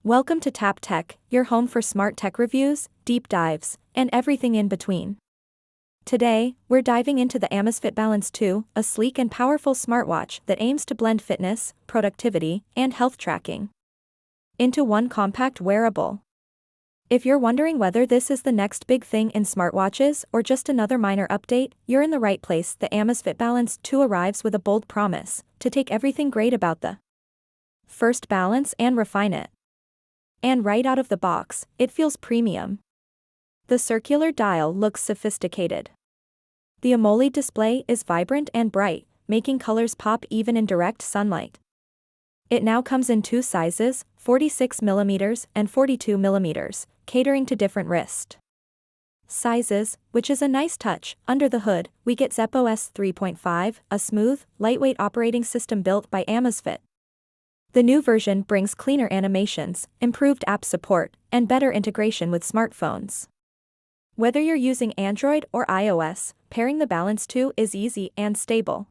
Welcome to Tap Tech, your home for smart tech reviews, deep dives, and everything in between. Today, we're diving into the Amazfit Balance 2, a sleek and powerful smartwatch that aims to blend fitness, productivity, and health tracking into one compact wearable. If you're wondering whether this is the next big thing in smartwatches or just another minor update, you're in the right place. The Amazfit Balance 2 arrives with a bold promise to take everything great about the first balance and refine it. And right out of the box, it feels premium. The circular dial looks sophisticated. The AMOLED display is vibrant and bright, making colors pop even in direct sunlight. It now comes in two sizes, 46mm and 42mm, catering to different wrist sizes, which is a nice touch. Under the hood, we get ZepOS 3.5, a smooth, lightweight operating system built by Amazfit. The new version brings cleaner animations, improved app support, and better integration with smartphones. Whether you're using Android or iOS, pairing the Balance 2 is easy and stable.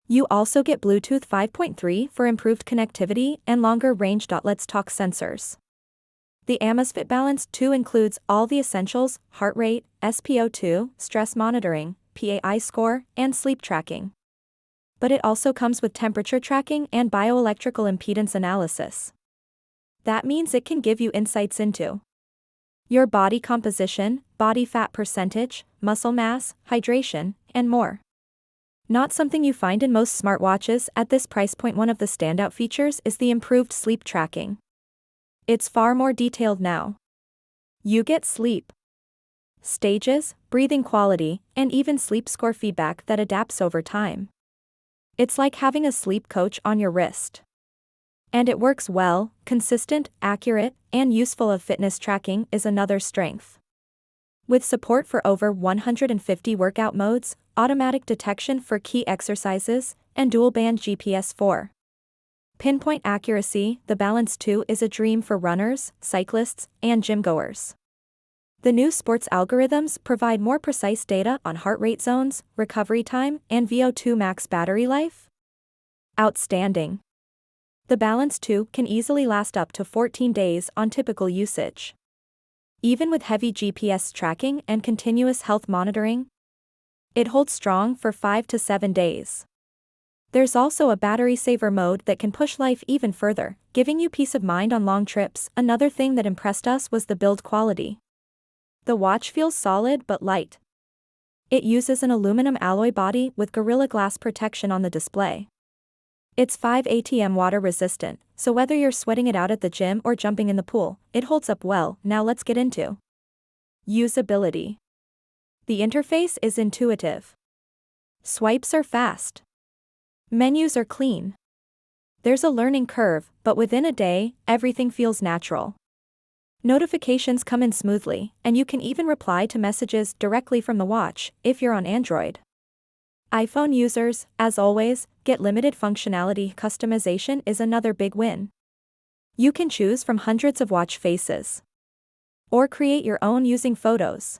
You also get Bluetooth 5.3 for improved connectivity and longer range. Let's talk sensors. The Amazfit Balance 2 includes all the essentials: heart rate, SpO2, stress monitoring, PAI score, and sleep tracking. But it also comes with temperature tracking and bioelectrical impedance analysis. That means it can give you insights into your body composition, body fat percentage, muscle mass, hydration, and more. Not something you find in most smartwatches at this price point. One of the standout features is the improved sleep tracking. It's far more detailed now. You get sleep stages, breathing quality, and even sleep score feedback that adapts over time. It's like having a sleep coach on your wrist. And it works well, consistent, accurate, and useful. Fitness tracking is another strength. With support for over 150 workout modes, automatic detection for key exercises, and dual-band GPS for pinpoint accuracy, the Balance 2 is a dream for runners, cyclists, and gym-goers. The new sports algorithms provide more precise data on heart rate zones, recovery time, and VO2 max battery life. Outstanding. The Balance 2 can easily last up to 14 days on typical usage. Even with heavy GPS tracking and continuous health monitoring, it holds strong for 5 to 7 days. There's also a battery saver mode that can push life even further, giving you peace of mind on long trips. Another thing that impressed us was the build quality. The watch feels solid but light. It uses an aluminum alloy body with Gorilla Glass protection on the display. It's 5 ATM water resistant, so whether you're sweating it out at the gym or jumping in the pool, it holds up well. Now let's get into usability. The interface is intuitive. Swipes are fast. Menus are clean. There's a learning curve, but within a day, everything feels natural. Notifications come in smoothly, and you can even reply to messages directly from the watch if you're on Android. iPhone users, as always, get limited functionality. Customization is another big win. You can choose from hundreds of watch faces or create your own using photos.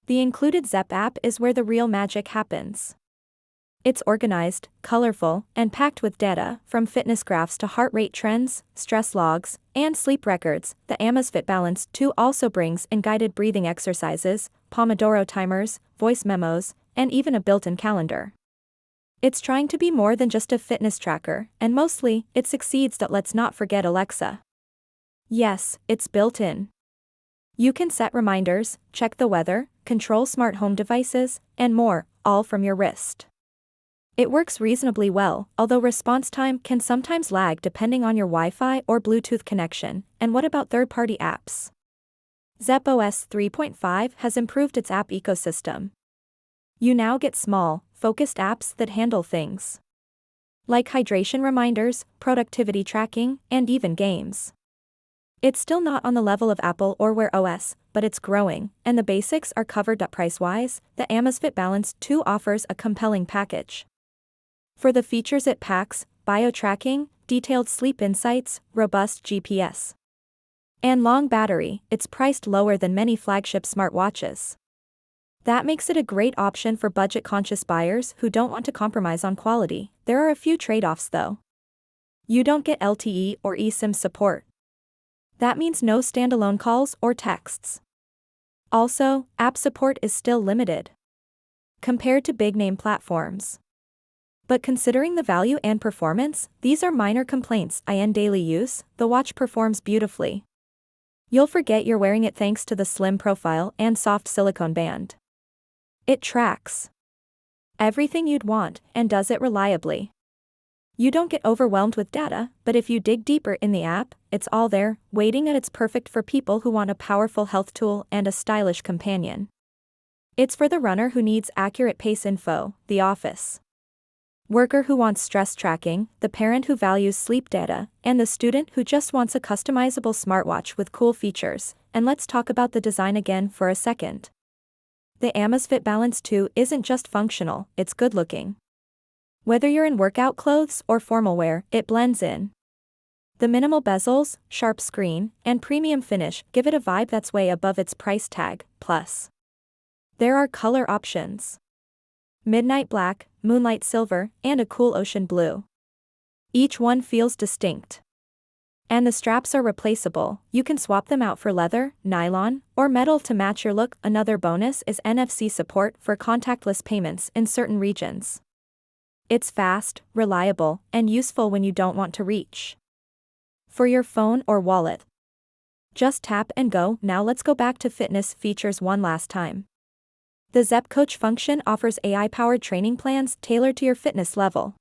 The included Zep app is where the real magic happens. It's organized, colorful, and packed with data, from fitness graphs to heart rate trends, stress logs, and sleep records. The Amazfit Balance 2 also brings in guided breathing exercises, Pomodoro timers, voice memos, and even a built-in calendar. It's trying to be more than just a fitness tracker, and mostly, it succeeds. Let's not forget Alexa. Yes, it's built in. You can set reminders, check the weather, control smart home devices, and more, all from your wrist. It works reasonably well, although response time can sometimes lag depending on your Wi-Fi or Bluetooth connection. And what about third-party apps? ZepOS 3.5 has improved its app ecosystem. You now get small, focused apps that handle things like hydration reminders, productivity tracking, and even games. It's still not on the level of Apple or Wear OS, but it's growing, and the basics are covered. Price-wise, the Amazfit Balance 2 offers a compelling package. For the features it packs: bio-tracking, detailed sleep insights, robust GPS, and long battery, it's priced lower than many flagship smartwatches. That makes it a great option for budget-conscious buyers who don't want to compromise on quality. There are a few trade-offs though. You don't get LTE or eSIM support. That means no standalone calls or texts. Also, app support is still limited compared to big-name platforms. But considering the value and performance, these are minor complaints. In daily use, the watch performs beautifully. You'll forget you're wearing it thanks to the slim profile and soft silicone band. It tracks everything you'd want and does it reliably. You don't get overwhelmed with data, but if you dig deeper in the app, it's all there, waiting, and it's perfect for people who want a powerful health tool and a stylish companion. It's for the runner who needs accurate pace info, the office worker who wants stress tracking, the parent who values sleep data, and the student who just wants a customizable smartwatch with cool features. And let's talk about the design again for a second. The Amazfit Balance 2 isn't just functional, it's good looking. Whether you're in workout clothes or formal wear, it blends in. The minimal bezels, sharp screen, and premium finish give it a vibe that's way above its price tag. Plus, there are color options: midnight black, moonlight silver, and a cool ocean blue. Each one feels distinct. And the straps are replaceable. You can swap them out for leather, nylon, or metal to match your look. Another bonus is NFC support for contactless payments in certain regions. It's fast, reliable, and useful when you don't want to reach for your phone or wallet. Just tap and go. Now let's go back to fitness features one last time. The Zep Coach function offers AI-powered training plans tailored to your fitness level.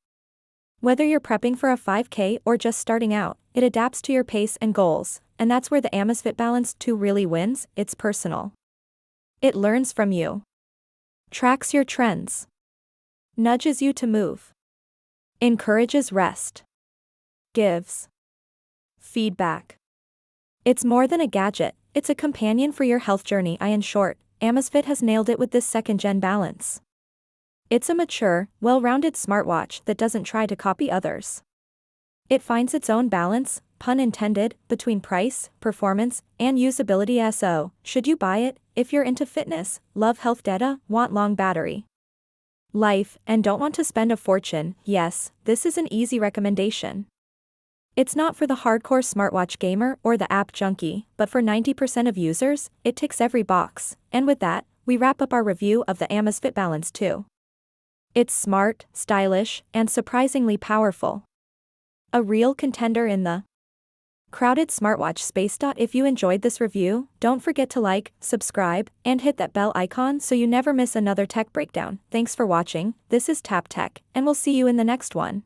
Whether you're prepping for a 5K or just starting out, it adapts to your pace and goals, and that's where the Amazfit Balance 2 really wins. It's personal. It learns from you, tracks your trends, nudges you to move, encourages rest, gives feedback. It's more than a gadget, it's a companion for your health journey. In short, Amazfit has nailed it with this second-gen balance. It's a mature, well-rounded smartwatch that doesn't try to copy others. It finds its own balance, pun intended, between price, performance, and usability. So, should you buy it if you're into fitness, love health data, want long battery life, and don't want to spend a fortune? Yes, this is an easy recommendation. It's not for the hardcore smartwatch gamer or the app junkie, but for 90% of users, it ticks every box. And with that, we wrap up our review of the Amazfit Balance 2. It's smart, stylish, and surprisingly powerful. A real contender in the crowded smartwatch space. If you enjoyed this review, don't forget to like, subscribe, and hit that bell icon so you never miss another tech breakdown. Thanks for watching. This is Tap Tech, and we'll see you in the next one.